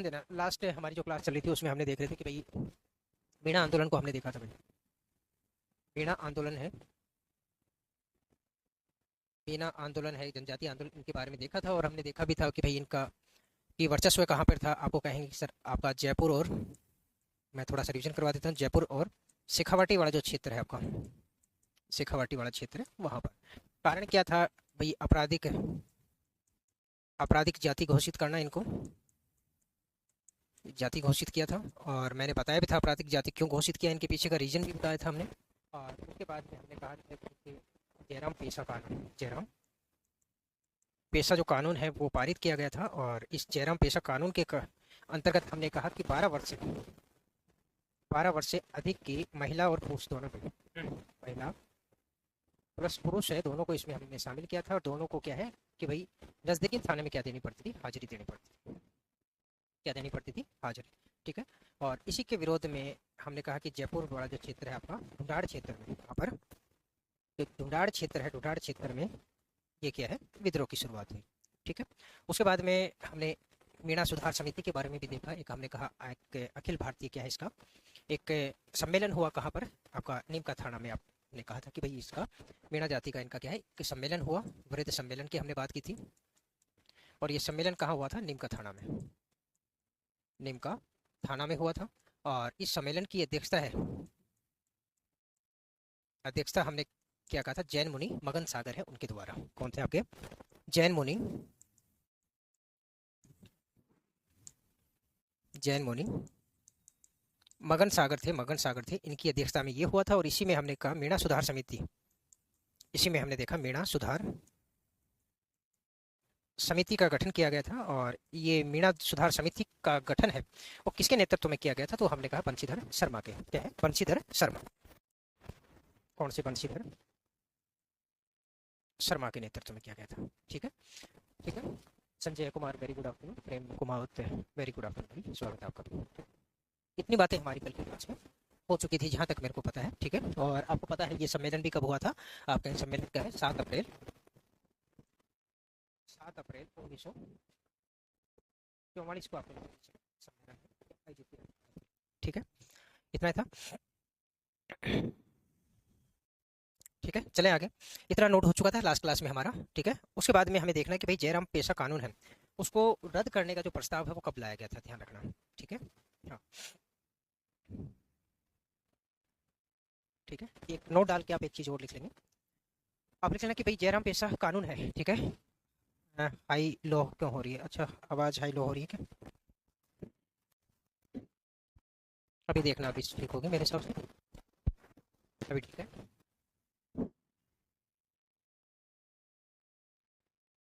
देना, लास्ट हमारी जो क्लास चल रही थी उसमें हमने देख रहे थे कि भाई मीणा आंदोलन को हमने देखा था भाई। मीणा आंदोलन है, मीणा आंदोलन है, जनजातीय आंदोलन, इनके बारे में देखा था और हमने देखा भी था कि भाई इनका ये वर्चस्व कहाँ पर था। आपको कहेंगे कि सर आपका जयपुर और, मैं थोड़ा सा रिविजन करवा देता हूँ, जयपुर और शेखावाटी वाला जो क्षेत्र है आपका, शेखावाटी वाला क्षेत्र है वहाँ पर। कारण क्या था भाई, आपराधिक आपराधिक जाति घोषित करना, इनको जाति घोषित किया था। और मैंने बताया भी था आपराधिक जाति क्यों घोषित किया, इनके पीछे का रीजन भी बताया था हमने। और उसके बाद में हमने कहा था कि जयराम पेशा कानून, जयराम पेशा जो कानून है वो पारित किया गया था। और इस जयराम पेशा कानून के अंतर्गत हमने कहा कि 12 वर्ष से अधिक की महिला और पुरुष दोनों को, महिला प्लस पुरुष है, दोनों को इसमें हमने शामिल किया था। और दोनों को क्या है कि भाई नजदीकी थाने में क्या देनी पड़ती थी, हाजिरी देनी पड़ती थी, क्या देनी पड़ती थी, हाजिरी। ठीक है। और इसी के विरोध में हमने कहा कि जयपुर वाला जो क्षेत्र है आपका, ढूंढाड़ क्षेत्र में, यहाँ पर जो ढूंढाड़ क्षेत्र है, ढूंढाड़ क्षेत्र में ये क्या है, विद्रोह की शुरुआत हुई। ठीक है। उसके बाद में हमने मीणा सुधार समिति के बारे में भी देखा। एक हमने कहा एक अखिल भारतीय क्या है इसका एक सम्मेलन हुआ, कहाँ पर आपका नीम का थाना में। आपने कहा था कि भाई इसका मीणा जाति का इनका क्या है कि सम्मेलन हुआ, वृद्ध सम्मेलन की हमने बात की थी। और ये सम्मेलन कहाँ हुआ था, नीम का थाना में, नीम का थाना में हुआ था। और इस सम्मेलन की अध्यक्षता हमने क्या कहा था, जैन मुनि मगन सागर है उनके द्वारा। कौन थे आपके, जैन मुनि, जैन मुनि मगन सागर थे, मगन सागर थे, इनकी अध्यक्षता में ये हुआ था। और इसी में हमने कहा मीणा सुधार समिति, इसी में हमने देखा मीणा सुधार समिति का गठन किया गया था। और ये मीणा सुधार समिति का गठन है वो किसके नेतृत्व में किया गया था, तो हमने कहा बंशीधर शर्मा के, क्या है, बंशीधर शर्मा। कौन से, बंशीधर शर्मा के नेतृत्व में किया गया था। ठीक है, ठीक है। Sanjay Kumar very good afternoon, Prem Kumar very good afternoon, स्वागत है आपका। इतनी बातें हमारी कल की क्लास में हो चुकी थी जहाँ तक मेरे को पता है। ठीक है। और आपको पता है ये सम्मेलन भी कब हुआ था, आपका सम्मेलन क्या है, 7 अप्रैल 1944 को आपका सम्मेलन आयोजित किया। ठीक है, इतना ही था। ठीक है, चले आगे। इतना नोट हो चुका था लास्ट क्लास में हमारा। ठीक है। उसके बाद में हमें देखना है कि भाई जयराम पेशा कानून है उसको रद्द करने का जो प्रस्ताव है वो कब लाया गया था, ध्यान रखना। ठीक है, हाँ, ठीक है। एक नोट डाल के आप एक चीज और लिख लेंगे, आप लिख लेना कि भाई जयराम पेशा कानून है। ठीक है। हाई लो क्यों हो रही है, अच्छा आवाज हाई लो हो रही है क्या, अभी देखना, अभी ठीक होगी मेरे हिसाब से, अभी ठीक है।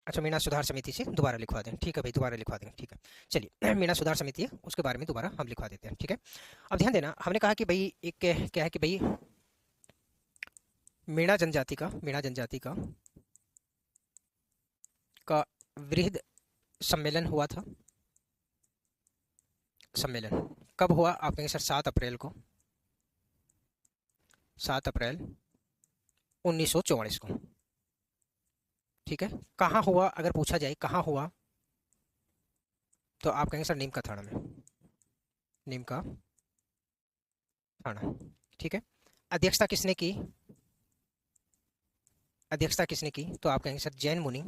अच्छा, मीणा सुधार समिति से दोबारा लिखवा दें, ठीक है भाई, दोबारा लिखवा देंगे। ठीक है, चलिए मीणा सुधार समिति है उसके बारे में दोबारा हम लिखवा देते हैं। ठीक है। अब ध्यान देना, हमने कहा कि भाई एक क्या है कि भाई मीणा जनजाति का, मीणा जनजाति का वृहद सम्मेलन हुआ था। सम्मेलन कब हुआ, आप कहेंगे सर 7 अप्रैल को, 7 अप्रैल 1944 को। ठीक है। कहाँ हुआ, अगर पूछा जाए कहाँ हुआ तो आप कहेंगे सर नीम का थाना में, नीम का थाना। ठीक है। अध्यक्षता किसने की, अध्यक्षता किसने की, तो आप कहेंगे सर जैन मुनि,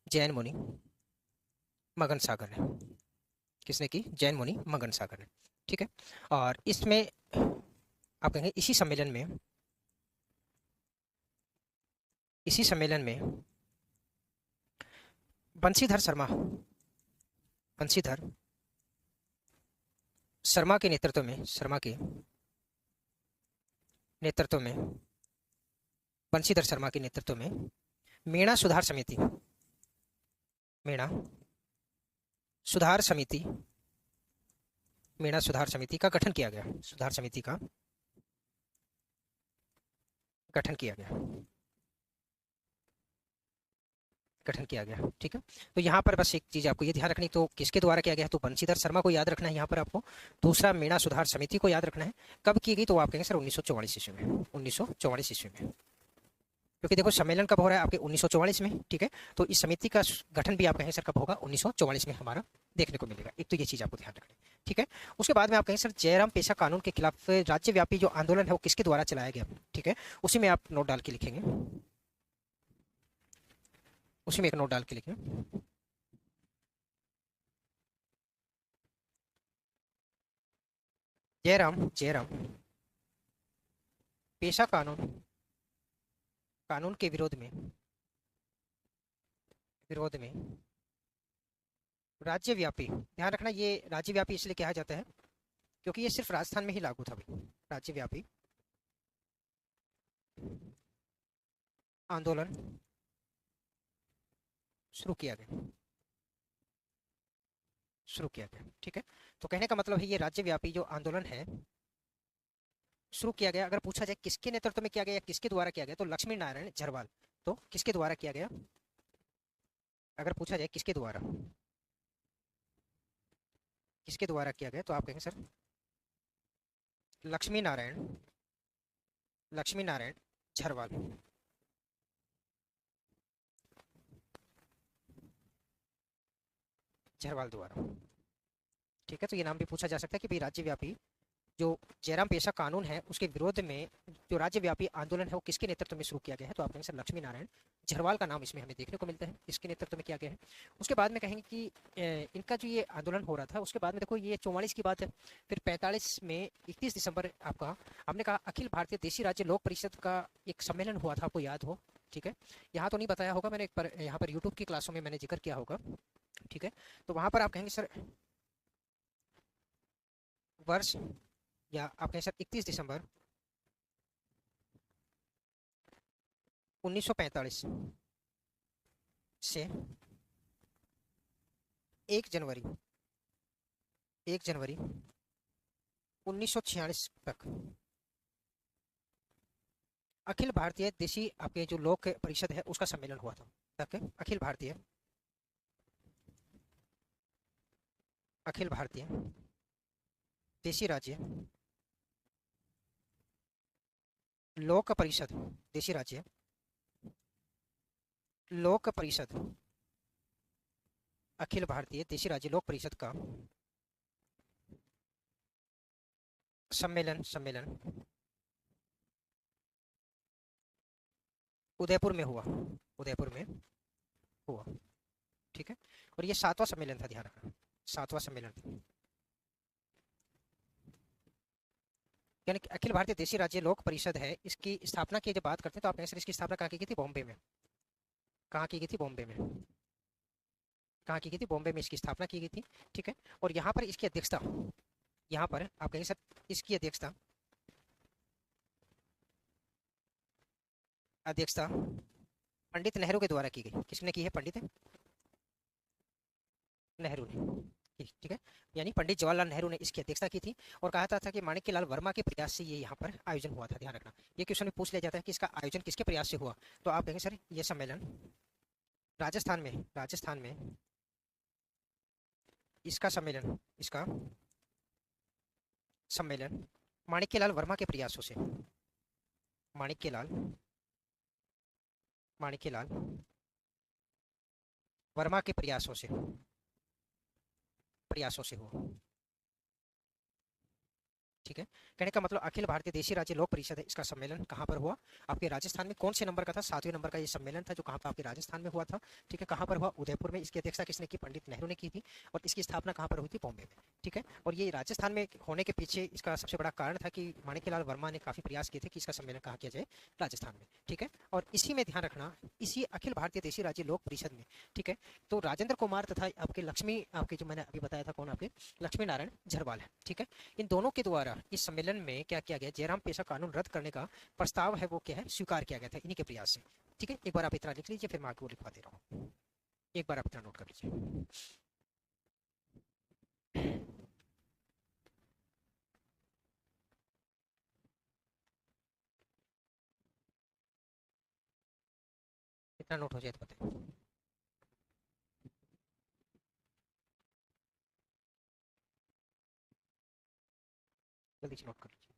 जैन मुनि मगन सागर ने। किसने की, जैन मुनि मगन सागर ने। ठीक है। और इसमें आप कहेंगे इसी सम्मेलन में, इसी सम्मेलन में बंशीधर शर्मा, बंशीधर शर्मा के नेतृत्व में, शर्मा के नेतृत्व में, बंशीधर शर्मा के नेतृत्व में मीणा सुधार समिति, मीणा सुधार समिति, मीणा सुधार समिति का गठन किया गया, सुधार समिति का गठन किया गया, गठन किया गया। ठीक है। तो यहाँ पर बस एक चीज आपको ये ध्यान रखनी, तो किसके द्वारा किया गया है, तो बंशीधर शर्मा को याद रखना है यहाँ पर आपको। दूसरा मीणा सुधार समिति को याद रखना है। कब की गई, तो आप कहेंगे सर 1944 ईस्वी में, 1944 ईस्वी में। क्योंकि देखो सम्मेलन कब हो रहा है आपके 1944 में, ठीक है। तो इस समिति का गठन भी आप कहें सर कब होगा, 1944 में हमारा देखने को मिलेगा। एक तो ये चीज आपको ध्यान रखनी है, ठीक है। उसके बाद में आप कहें सर जयराम पेशा कानून के खिलाफ राज्यव्यापी जो आंदोलन है वो किसके द्वारा चलाया गया, ठीक है। उसी में आप नोट डाल के लिखेंगे, उसी में एक नोट डाल के लिखेंगे। जयराम जयराम पेशा कानून, कानून के विरोध में, विरोध में राज्यव्यापी, ध्यान रखना ये राज्यव्यापी इसलिए कहा जाता है क्योंकि ये सिर्फ राजस्थान में ही लागू था भाई। राज्यव्यापी आंदोलन शुरू किया गया, शुरू किया गया, ठीक है। तो कहने का मतलब है ये राज्यव्यापी जो आंदोलन है शुरू किया गया। अगर पूछा जाए किसके नेतृत्व में किया गया या किसके द्वारा किया गया, तो लक्ष्मी नारायण झरवाल। तो किसके द्वारा किया गया, अगर पूछा जाए किसके द्वारा, किसके द्वारा किया गया, तो आप कहेंगे सर लक्ष्मी नारायण, लक्ष्मी नारायण झरवाल, झरवाल द्वारा, ठीक है। तो ये नाम भी पूछा जा सकता है कि भाई राज्यव्यापी जो जयराम पेशा कानून है उसके विरोध में जो राज्यव्यापी आंदोलन है वो किसके नेतृत्व में शुरू किया गया है, तो आप कहेंगे सर लक्ष्मी नारायण झरवाल का नाम इसमें हमें देखने को मिलता है, इसके नेतृत्व में किया गया है। उसके बाद में कहेंगे कि इनका जो ये आंदोलन हो रहा था उसके बाद में देखो ये 44 की बात है, फिर 45 में 31 दिसंबर आपका आपने कहा अखिल भारतीय देशी राज्य लोक परिषद का एक सम्मेलन हुआ था, आपको याद हो, ठीक है। यहाँ तो नहीं बताया होगा मैंने, पर यहाँ पर यूट्यूब की क्लासों में मैंने जिक्र किया होगा, ठीक है। तो वहां पर आप कहेंगे सर वर्ष, या आप कहें सर 31 दिसंबर 1945 से 1 जनवरी, 1 जनवरी 1946 तक अखिल भारतीय देशी आपके जो लोक परिषद है उसका सम्मेलन हुआ था, तक अखिल भारतीय, अखिल भारतीय देशी राज्य लोक परिषद, देशी राज्य लोक परिषद, अखिल भारतीय देशी राज्य लोक परिषद का सम्मेलन, सम्मेलन उदयपुर में हुआ, उदयपुर में हुआ, ठीक है। और ये 7वां सम्मेलन था, ध्यान रखना 7वां सम्मेलन था। यानी कि अखिल भारतीय देशी राज्य लोक परिषद है, इसकी स्थापना की जब बात करते हैं तो आप कहें सर इसकी स्थापना कहाँ की गई थी, बॉम्बे में। कहाँ की गई थी, बॉम्बे में। कहाँ की गई थी, बॉम्बे में इसकी स्थापना की गई थी, ठीक है। और यहाँ पर इसकी अध्यक्षता, यहाँ पर आप कहेंगे सर इसकी अध्यक्षता, अध्यक्षता पंडित नेहरू के द्वारा की गई। किसने की है, पंडित नेहरू ने, ठीक है। यानी पंडित जवाहरलाल नेहरू ने इसकी अध्यक्षता की थी। और कहा था कि माणिक्यलाल वर्मा के प्रयास से ये यहाँ पर आयोजन हुआ था, ध्यान रखना। ये क्वेश्चन में पूछ लिया जाता है कि इसका आयोजन किसके प्रयास से हुआ, तो आप कहेंगे सर ये सम्मेलन राजस्थान में, राजस्थान में इसका सम्मेलन, इसका सम्मेलन माणिक्यलाल वर्मा के प्रयासों से, माणिक्यलाल, माणिक्यलाल वर्मा के प्रयासों से, प्रयासों से हुआ, ठीक है। कहने का मतलब अखिल भारतीय देशी राज्य लोक परिषद है, इसका सम्मेलन कहाँ पर हुआ, आपके राजस्थान में। कौन से नंबर का था, 7वें नंबर का ये सम्मेलन था जो कहाँ पर आपके राजस्थान में हुआ था, ठीक है। कहाँ पर हुआ, उदयपुर में। इसकी अध्यक्षता किसने की, पंडित नेहरू ने की थी। और इसकी स्थापना कहाँ पर हुई थी, बॉम्बे में, ठीक है। और ये राजस्थान में होने के पीछे इसका सबसे बड़ा कारण था कि माणिक्यलाल वर्मा ने काफी प्रयास किए थे कि इसका सम्मेलन कहाँ किया जाए, राजस्थान में, ठीक है। और इसी में ध्यान रखना, इसी अखिल भारतीय देशी राज्य लोक परिषद में, ठीक है, तो राजेंद्र कुमार तथा आपके लक्ष्मी, आपके जो मैंने अभी बताया था कौन, आपके लक्ष्मी नारायण झरवाल है, ठीक है। इन दोनों के द्वारा इस सम्मेलन में क्या किया गया, जयराम पेशा कानून रद्द करने का प्रस्ताव है वो क्या है, स्वीकार किया गया था इन्हीं के प्रयास से, ठीक है। एक बार आप इतना लिख लीजिए, फिर मैं आपको लिखवा दे रहा हूँ। एक बार आप इतना नोट कर लीजिए। इतना नोट हो जाए तो बताइए, जल्दी से नोट कर लीजिए।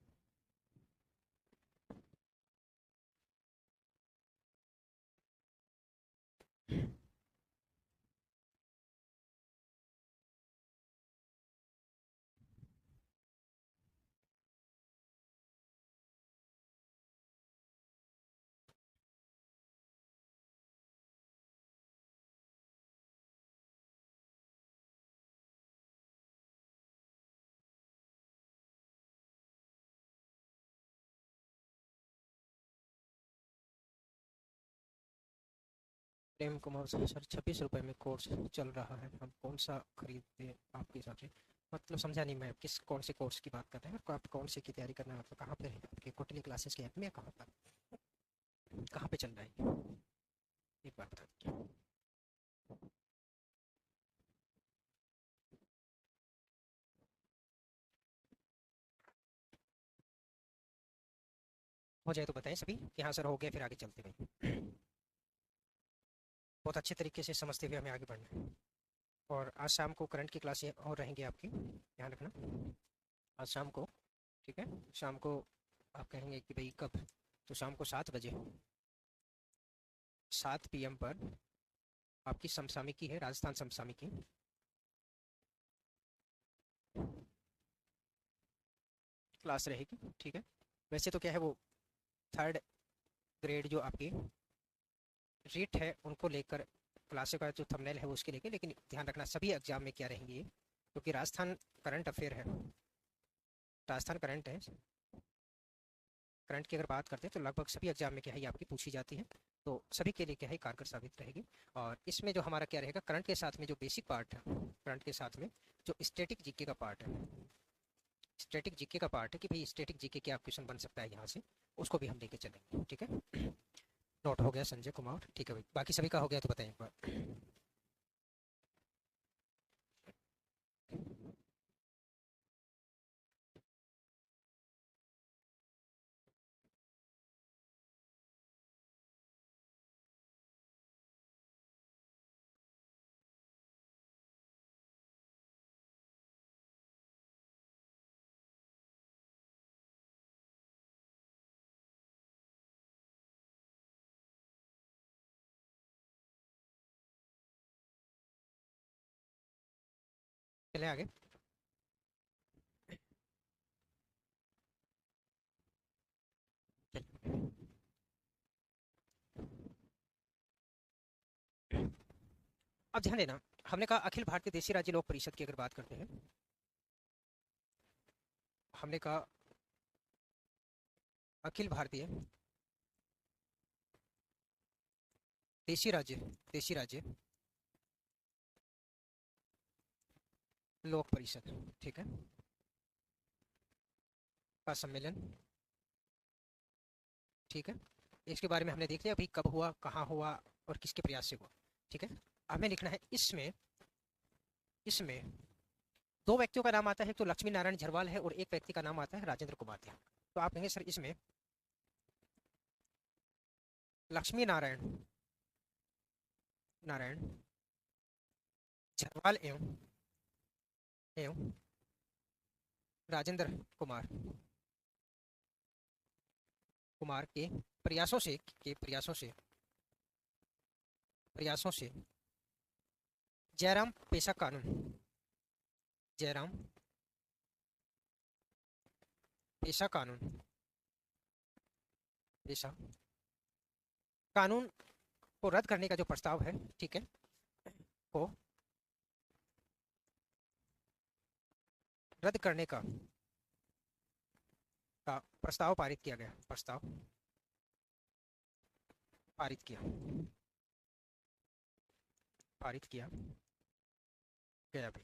प्रेम कुमार सर 26 रुपये में कोर्स चल रहा है, हम कौन सा खरीदें आपके हिसाब से? मतलब समझा नहीं मैं, किस कौन से कोर्स की बात कर रहे हैं, आप कौन से की तैयारी करना है, मतलब कहाँ पे है आपके कोटली क्लासेस के ऐप में, कहाँ पर, कहाँ पे चल रहा है, एक बात बता दीजिए। हो जाए तो बताएं सभी कि हाँ सर हो गया, फिर आगे चलते हैं। बहुत अच्छे तरीके से समझते हुए हमें आगे बढ़ना है। और आज शाम को करंट की क्लासें और रहेंगी आपकी, ध्यान रखना। आज शाम को, ठीक है, शाम को आप कहेंगे कि भाई कब, तो शाम को 7 बजे, 7 PM पर आपकी समसामयिकी है, राजस्थान समसामयिकी क्लास रहेगी, ठीक है। वैसे तो क्या है, वो 3rd ग्रेड जो आपकी रीट है उनको लेकर क्लासे का जो थंबनेल है वो उसके लेके, लेकिन ध्यान रखना सभी एग्जाम में क्या रहेंगी ये, क्योंकि राजस्थान करंट अफेयर है, राजस्थान करंट है, करंट की अगर बात करते हैं तो लगभग सभी एग्जाम में क्या है ये आपकी पूछी जाती है, तो सभी के लिए क्या है कारगर साबित रहेगी। और इसमें जो हमारा क्या रहेगा, करंट के साथ में जो बेसिक पार्ट है, करंट के साथ में जो स्टैटिक जीके का पार्ट है, स्टैटिक जीके का पार्ट है कि भाई स्टैटिक जीके क्या क्वेश्चन बन सकता है यहाँ से, उसको भी हम लेके चलेंगे, ठीक है। नोट हो गया संजय कुमार, ठीक है भाई, बाकी सभी का हो गया तो बताएं एक बार। चले आगे। अब ध्यान देना, हमने कहा अखिल भारतीय देशी राज्य लोक परिषद की अगर बात करते हैं, हमने कहा अखिल भारतीय देशी राज्य, देशी राज्य लोक परिषद, ठीक है, का सम्मेलन, ठीक है। इसके बारे में हमने देख लिया अभी कब हुआ, कहाँ हुआ और किसके प्रयास से हुआ, ठीक है। हमें लिखना है इसमें, इसमें 2 व्यक्तियों का नाम आता है, तो लक्ष्मी नारायण झरवाल है और एक व्यक्ति का नाम आता है राजेंद्र कुमार ध्यान। तो आप कहेंगे सर इसमें लक्ष्मी नारायण, नारायण झरवाल एवं एवं राजेंद्र कुमार, कुमार के प्रयासों से, के प्रयासों से, प्रयासों से जयराम पेशा कानून, जयराम पेशा कानून, पेशा कानून को रद्द करने का जो प्रस्ताव है, ठीक है, को रद्द करने का प्रस्ताव पारित किया गया, प्रस्ताव पारित किया, पारित किया गया भी,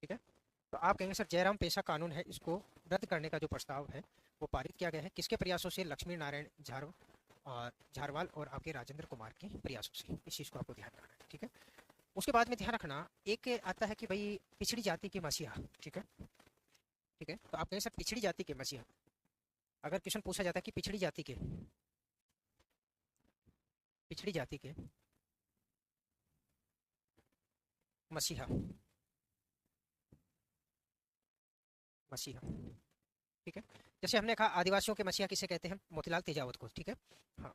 ठीक है। तो आप कहेंगे सर जयराम पेशा कानून है, इसको रद्द करने का जो प्रस्ताव है वो पारित किया गया है किसके प्रयासों से, लक्ष्मी नारायण और झारवाल और आपके राजेंद्र कुमार के प्रयासों से, इस चीज़ को आपको ध्यान रखना है, ठीक है। उसके बाद में ध्यान रखना एक आता है कि भाई पिछड़ी जाति के मसीहा, ठीक है, ठीक है। तो आप कहें सर पिछड़ी जाति के मसीहा, अगर क्वेश्चन पूछा जाता है कि पिछड़ी जाति के, पिछड़ी जाति के मसीहा, मसीहा, ठीक है। जैसे हमने कहा आदिवासियों के मसीहा किसे कहते हैं, मोतीलाल तेजावत को, ठीक है, हाँ,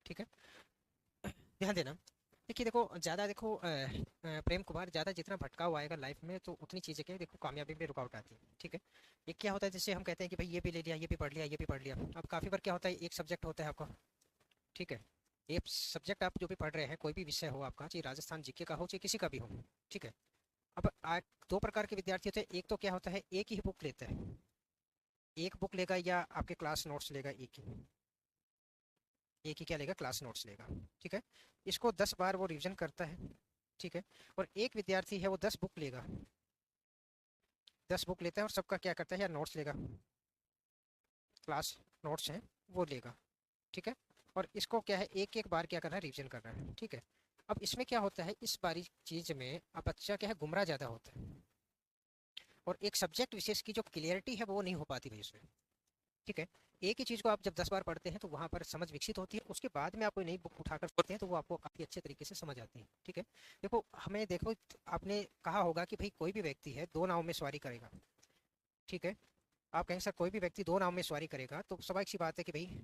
ठीक है। ध्यान देना, देखिए देखो ज़्यादा देखो प्रेम कुमार, ज़्यादा जितना भटकाव आएगा लाइफ में तो उतनी चीज़ें क्या है, देखो कामयाबी में रुकावट आती है, ठीक है। एक क्या होता है, जैसे हम कहते हैं कि भाई ये भी ले लिया, ये भी पढ़ लिया, ये भी पढ़ लिया, अब काफ़ी बार क्या होता है एक सब्जेक्ट होता है आपका, ठीक है, एक सब्जेक्ट आप जो भी पढ़ रहे हैं, कोई भी विषय हो आपका, चाहे राजस्थान जीके का हो चाहे किसी का भी हो, ठीक है। अब 2 प्रकार के विद्यार्थी होते हैं, एक तो क्या होता है एक ही बुक लेता है, एक बुक लेगा या आपके क्लास नोट्स लेगा एक ही, एक ही क्या लेगा, क्लास नोट्स लेगा। ठीक है, इसको 10 बार वो रिवीजन करता है। ठीक है, और एक विद्यार्थी है वो 10 बुक लेगा, 10 बुक लेता है और सबका क्या करता है यार, नोट्स लेगा, क्लास नोट्स हैं वो लेगा। ठीक है, और इसको क्या है, एक एक बार क्या कर रहा है, रिवीजन कर रहा है। ठीक है, अब इसमें क्या होता है, इस बारी चीज में अब बच्चा क्या है, गुमराह ज्यादा होता है, और एक सब्जेक्ट विशेष की जो क्लियरिटी है वो नहीं हो पाती भाई उसमें। ठीक है, एक ही चीज को आप जब 10 बार पढ़ते हैं तो वहां पर समझ विकसित होती है, उसके बाद में आप कोई नई बुक उठाकर पढ़ते हैं तो वो आपको काफी अच्छे तरीके से समझ आती है। ठीक है, देखो हमें देखो, आपने कहा होगा कि भाई कोई भी व्यक्ति है दो नाव में सवारी करेगा। ठीक है, आप कहेंगे सर कोई भी व्यक्ति दो नाव में सवारी करेगा तो स्वाभाविक सी बात है कि भाई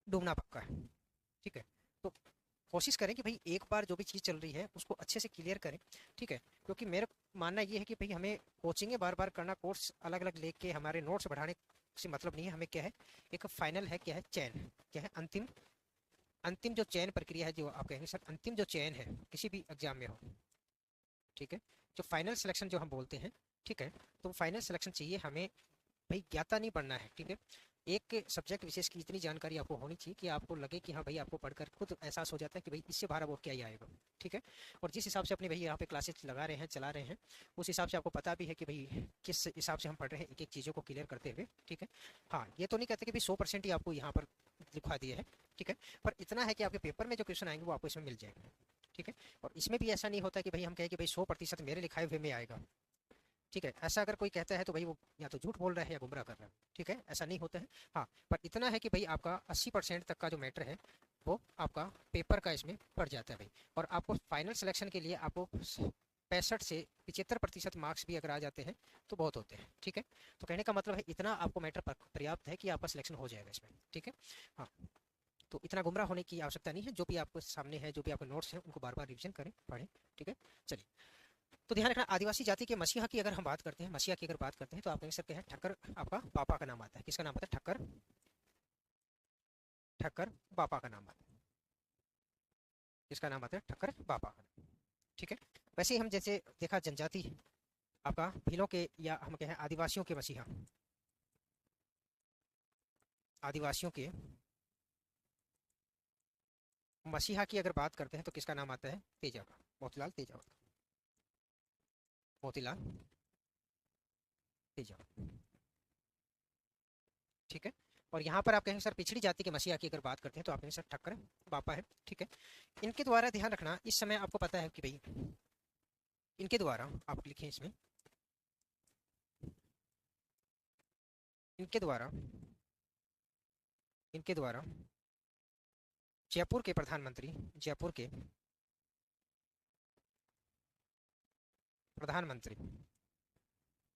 डूबना पक्का है। ठीक है, तो कोशिश करें कि भाई एक बार जो भी चीज़ चल रही है उसको अच्छे से क्लियर करें। ठीक है, क्योंकि मेरा मानना ये है कि भाई हमें कोचिंगें बार बार करना, कोर्स अलग अलग लेके हमारे नोट्स बढ़ाने से मतलब नहीं है। हमें क्या है, एक फाइनल है, क्या है, चयन, क्या है, अंतिम अंतिम जो चयन प्रक्रिया है, जो आप कहेंगे सर अंतिम जो चयन है किसी भी एग्जाम में हो। ठीक है, जो फाइनल सिलेक्शन जो हम बोलते हैं। ठीक है, तो फाइनल सिलेक्शन चाहिए हमें, भाई ज्ञाता नहीं पढ़ना है। ठीक है, एक सब्जेक्ट विशेष की इतनी जानकारी आपको होनी चाहिए कि आपको लगे कि हाँ भाई, आपको पढ़कर खुद एहसास हो जाता है कि भाई इससे बाहर वो क्या ही आएगा। ठीक है, और जिस हिसाब से अपने भाई यहाँ पे क्लासेस लगा रहे हैं, चला रहे हैं, उस हिसाब से आपको पता भी है कि भाई किस हिसाब से हम पढ़ रहे हैं एक एक चीज़ों को क्लियर करते हुए। ठीक है, हाँ ये तो नहीं कहते कि भाई 100% ही आपको यहाँ पर लिखवा दिए है। ठीक है, पर इतना है कि आपके पेपर में जो क्वेश्चन आएंगे वो आपको इसमें मिल जाएंगे। ठीक है, और इसमें भी ऐसा नहीं होता कि भाई हम कहें कि भाई 100% मेरे लिखाए हुए में आएगा। ठीक है, ऐसा अगर कोई कहता है तो भाई वो या तो झूठ बोल रहा है या गुमराह कर रहा है। ठीक है, ऐसा नहीं होता है। हाँ, पर इतना है कि भाई आपका 80% तक का जो मैटर है वो आपका पेपर का इसमें पड़ जाता है भाई। और आपको फाइनल सिलेक्शन के लिए आपको 65 से 75% मार्क्स भी अगर आ जाते हैं तो बहुत होते हैं। ठीक है, तो कहने का मतलब है इतना आपको मैटर पर्याप्त है कि आपका सिलेक्शन हो जाएगा इसमें। ठीक है, हाँ, तो इतना गुमराह होने की आवश्यकता नहीं है। जो भी आपको सामने है, जो भी आपके नोट्स हैं, उनको बार बार रिविजन करें, पढ़ें। ठीक है, चलिए, तो ध्यान रखना, आदिवासी जाति के मसीहा की अगर हम बात करते हैं, मसीहा की अगर बात करते हैं तो आप कह सकते हैं ठक्कर आपका पापा का नाम आता है। किसका नाम आता है, ठक्कर, ठक्कर पापा का नाम आता है। किसका नाम आता है, ठक्कर पापा का नाम। ठीक है, वैसे ही हम जैसे देखा जनजाति आपका भीलों के, या हम कहें आदिवासियों के मसीहा, आदिवासियों के मसीहा की अगर बात करते हैं तो किसका नाम आता है, तेजाब, मोतीलाल तेजाब, मोतीलाल तेजाब। ठीक है, और यहाँ पर आप कहेंगे सर पिछड़ी जाति के मसीहा की अगर बात करते हैं तो आप कहेंगे सर ठक्कर बापा है। ठीक है, इनके द्वारा ध्यान रखना, इस समय आपको पता है कि भाई इनके द्वारा आप लिखें इसमें, इनके द्वारा, इनके द्वारा जयपुर के प्रधानमंत्री, जयपुर के प्रधानमंत्री,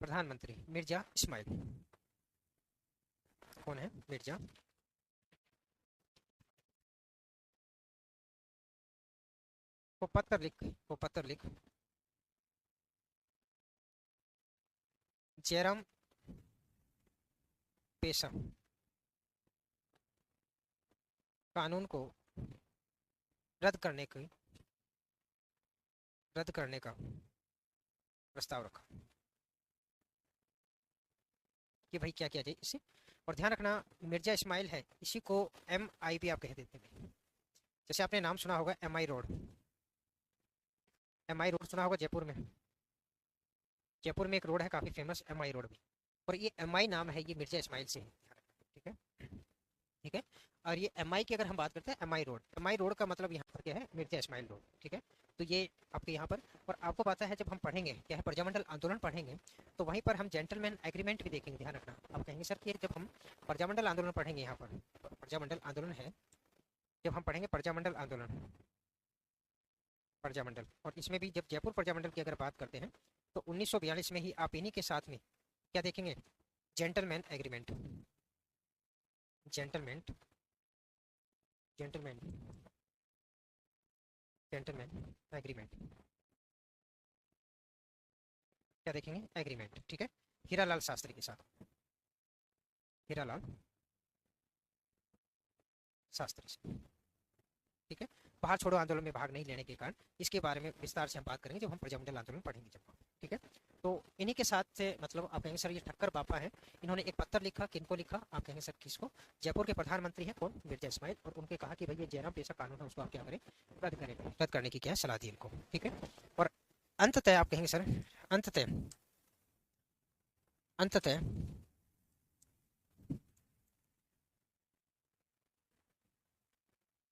प्रधानमंत्री मिर्जा इस्माइल, कौन है, मिर्जा, वो पत्र लिख, वो पत्र लिख, जयराम पेशा कानून को रद्द करने की, रद्द करने का प्रस्ताव रखा कि भाई क्या किया जाए इससे। और ध्यान रखना, मिर्जा इस्माइल है, इसी को MI भी आप कह देते हैं। जैसे आपने नाम सुना होगा MI रोड, MI रोड सुना होगा जयपुर में, जयपुर में एक रोड है काफी फेमस, MI रोड भी, और ये MI नाम है, ये मिर्जा इस्माइल से है। ठीक है, ठीक है, और ये MI की अगर हम बात करते हैं, MI रोड का मतलब यहाँ पर क्या है, मिर्जा इस्माइल रोड। ठीक है, तो ये आपके यहाँ पर, और आपको पता है जब हम पढ़ेंगे क्या है, प्रजामंडल आंदोलन पढ़ेंगे तो वहीं पर हम जेंटलमैन एग्रीमेंट भी देखेंगे। ध्यान रखना, आप कहेंगे सर कि जब हम प्रजामंडल आंदोलन पढ़ेंगे, यहाँ पर प्रजामंडल आंदोलन है, जब हम पढ़ेंगे प्रजामंडल आंदोलन, प्रजामंडल, और इसमें भी जब जयपुर प्रजामंडल की अगर बात करते हैं तो 1942 में ही आप इन्हीं के साथ में क्या देखेंगे, gentleman agreement, gentleman, gentleman, gentleman agreement, क्या देखेंगे, एग्रीमेंट। ठीक है, हीरालाल शास्त्री के साथ, हीरालाल शास्त्री से। ठीक है, बाहर छोड़ो आंदोलन में भाग नहीं लेने के कारण इसके बारे में विस्तार से हम बात करेंगे जब हम प्रजामंडल आंदोलन पढ़ेंगे जब। ठीक है, तो इन्हीं के साथ से मतलब आप कहेंगे सर ये ठक्कर बापा है, इन्होंने एक पत्र लिखा, किनको लिखा, आप कहेंगे सर किसको, जयपुर के प्रधानमंत्री हैं कौन, मिर्जा इस्माइल, और उनके कहा कि भाई ये जयराम पेशा कानून है उसको आप क्या करें, रद्द करें, रद्द करने की क्या है सलाह दी इनको, ठीक है। और अंततः आप कहेंगे सर, अंततः अंततः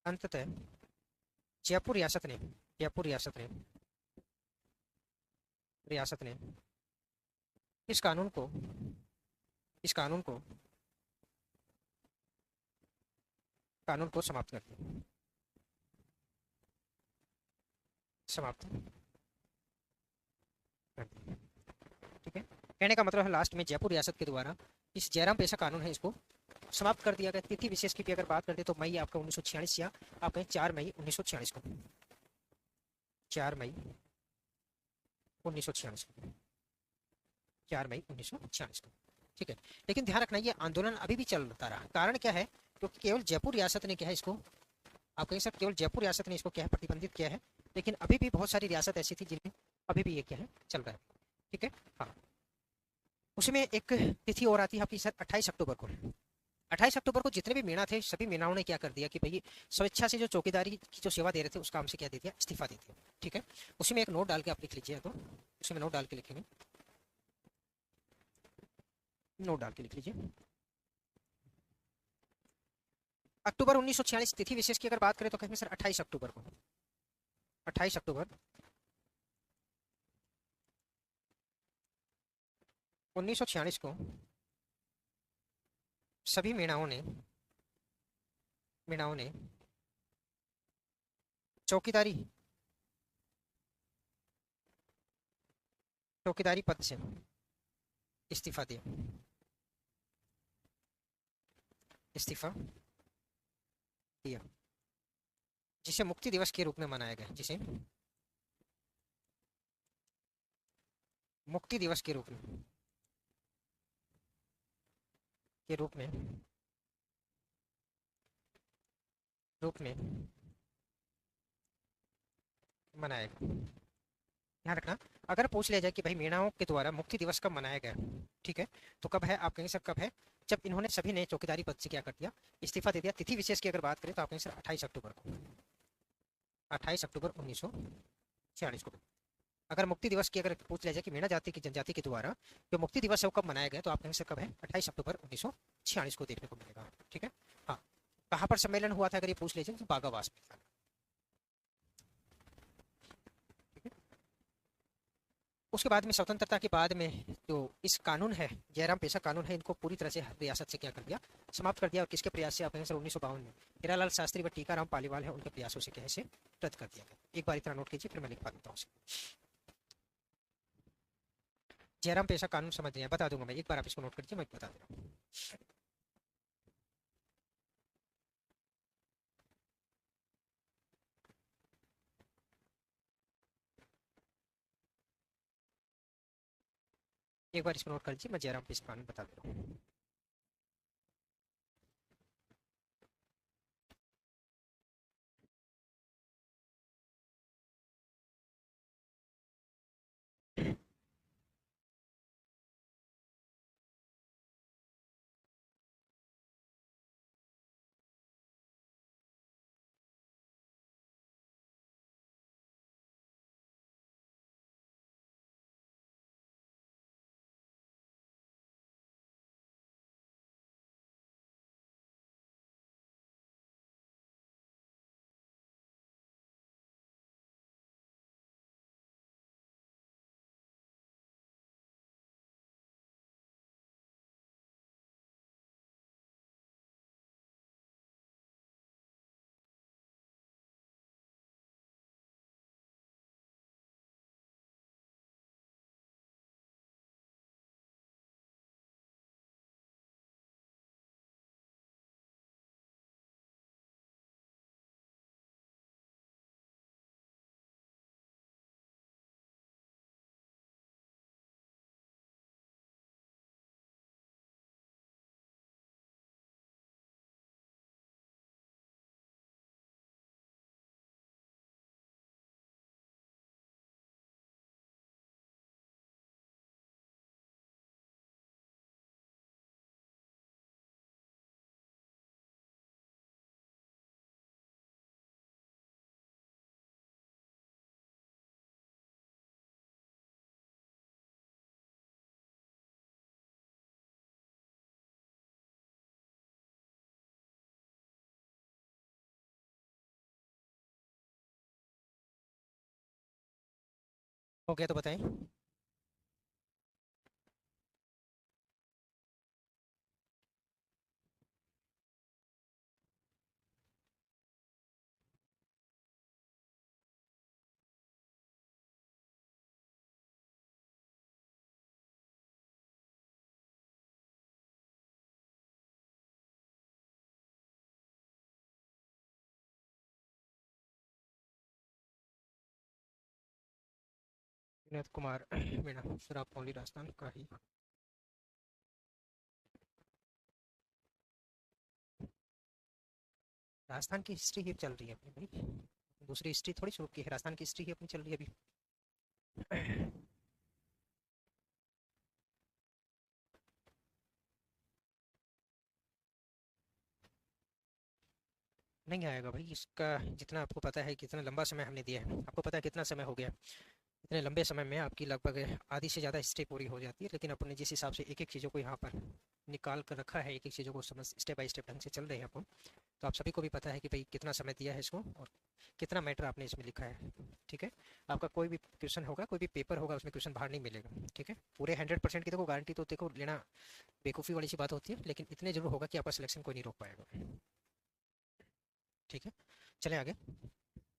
अंततः जयपुर रियासत ने, जयपुर रियासत ने इस कानून को, इस कानून को समाप्त कर दिया, समाप्त कर दिया, ठीक है। कहने का मतलब है लास्ट में जयपुर रियासत के द्वारा इस जयराम पेशा कानून है इसको समाप्त कर दिया गया। तिथि विशेष की भी अगर बात करते तो मई आपका 1946 या आप कहें 4 मई 1946 को, 4 मई 1946 को, 4 मई 1946 को, ठीक है। लेकिन ध्यान रखना ये आंदोलन अभी भी चलता रहा, कारण क्या है, क्योंकि केवल जयपुर रियासत ने क्या है इसको, आप कहें सर केवल जयपुर रियासत ने इसको क्या है प्रतिबंधित किया है, लेकिन अभी भी बहुत सारी रियासत ऐसी थी जिनमें अभी भी ये क्या है चल रहा है, ठीक है। हाँ, उसमें एक तिथि और आती है आपकी सर 28 अक्टूबर को, 28 अक्टूबर को जितने भी मीणा थे सभी मीणाओं ने क्या कर दिया कि भाई स्वेच्छा से जो चौकीदारी की जो सेवा दे रहे थे उस काम से क्या दे दिया, इस्तीफा दे दिया, ठीक है। उसी में एक नोट डाल के आप लिख लीजिए, तो उसी में नोट डाल के लिखेंगे, नोट डाल के लिख लीजिए। अक्टूबर 1946 तिथि विशेष की अगर बात करें तो कहेंगे सर 28 अक्टूबर को, 28 अक्टूबर 1946 को सभी मीणाओं ने चौकीदारी चौकीदारी पद से इस्तीफा दिया, इस्तीफा दिया, जिसे मुक्ति दिवस के रूप में मनाया गया, जिसे मुक्ति दिवस के रूप में मनाया गया। ध्यान रखना, अगर पूछ लिया जाए कि भाई मीणाओं के द्वारा मुक्ति दिवस कब मनाया गया, ठीक है, तो कब है, आप कहेंगे सर कब है, जब इन्होंने सभी ने चौकीदारी पद से क्या कर दिया, इस्तीफा दे दिया। तिथि विशेष की अगर बात करें तो आप कहेंगे सर 28 अक्टूबर को, 28 अक्टूबर 1946 को। अगर मुक्ति दिवस की अगर पूछ लिया जाए कि मीणा जाति की जनजाति के द्वारा जो मुक्ति दिवस है वो कब मनाया गया, तो आप कहेंगे सर कब है, 28 अक्टूबर 1946 को देखने को मिलेगा, ठीक है। हाँ, कहाँ पर सम्मेलन हुआ था अगर ये पूछ लीजिए तो बागावास में था, ठीक है। उसके बाद में स्वतंत्रता के बाद में जो इस कानून है, जयराम पेशा कानून है, इनको पूरी तरह से रियासत से क्या कर दिया, समाप्त कर दिया। और किसके प्रयास से, आप कहेंगे सर 1952 में हीरालाल शास्त्री व टीकाराम पालीवाल है उनके प्रयासों से कैसे रद्द कर दिया गया। एक बार इतना नोट कीजिए फिर मैं लिखवा देता हूँ। जयराम पेशा कानून समझ रहे हैं, बता दूंगा मैं, एक बार आप इसको नोट कीजिए, मैं बता दे रहा हूँ। एक बार इसको नोट कर लीजिए, मैं जयराम पेशा कानून बता दे रहा हूँ। हो गया तो बताएं। विनोद कुमार मीणा, सर आप ओनली राजस्थान का ही। राजस्थान की हिस्ट्री ही चल रही है अपनी भाई, दूसरी हिस्ट्री थोड़ी शुरू की है, राजस्थान की हिस्ट्री ही अपनी चल रही है अभी। नहीं आएगा भाई, इसका जितना आपको पता है कितना लंबा समय हमने दिया है, आपको पता है कितना समय हो गया। इतने लंबे समय में आपकी लगभग आधी से ज़्यादा हिस्ट्री पूरी हो जाती है, लेकिन अपन ने जिस हिसाब से एक एक चीज़ों को यहाँ पर निकाल कर रखा है, एक एक चीज़ों को समझ स्टेप बाय स्टेप ढंग से चल रहे हैं अपन, तो आप सभी को भी पता है कि भाई कितना समय दिया है इसको और कितना मैटर आपने इसमें लिखा है। ठीक है, आपका कोई भी क्वेश्चन होगा, कोई भी पेपर होगा, उसमें क्वेश्चन बाहर नहीं मिलेगा। ठीक है, पूरे 100% की देखो गारंटी तो देखो लेना बेवकूफ़ी वाली सी बात होती है, लेकिन इतने जरूर होगा कि आपका सिलेक्शन कोई नहीं रोक पाएगा। ठीक है, चलें आगे।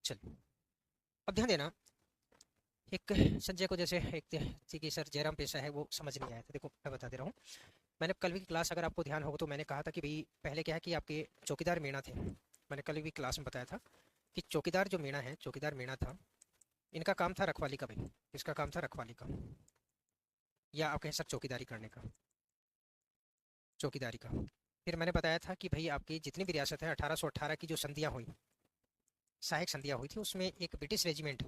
चलिए, अब ध्यान देना, एक संजय को जैसे एक थी कि सर जयराम पेशा है वो समझ नहीं आया था। देखो मैं बता दे रहा हूँ, मैंने कल भी क्लास अगर आपको ध्यान होगा तो मैंने कहा था कि भाई पहले क्या है कि आपके चौकीदार मीणा थे, मैंने कल भी क्लास में बताया था कि चौकीदार जो मीणा है, चौकीदार मीणा था, इनका काम था रखवाली का भाई, इसका काम था रखवाली का, या आप कहें सर चौकीदारी करने का, चौकीदारी का। फिर मैंने बताया था कि भाई आपकी जितनी भी रियासत है 1818 की जो संधियाँ हुई, सहायक संधियाँ हुई थी, उसमें एक ब्रिटिश रेजिमेंट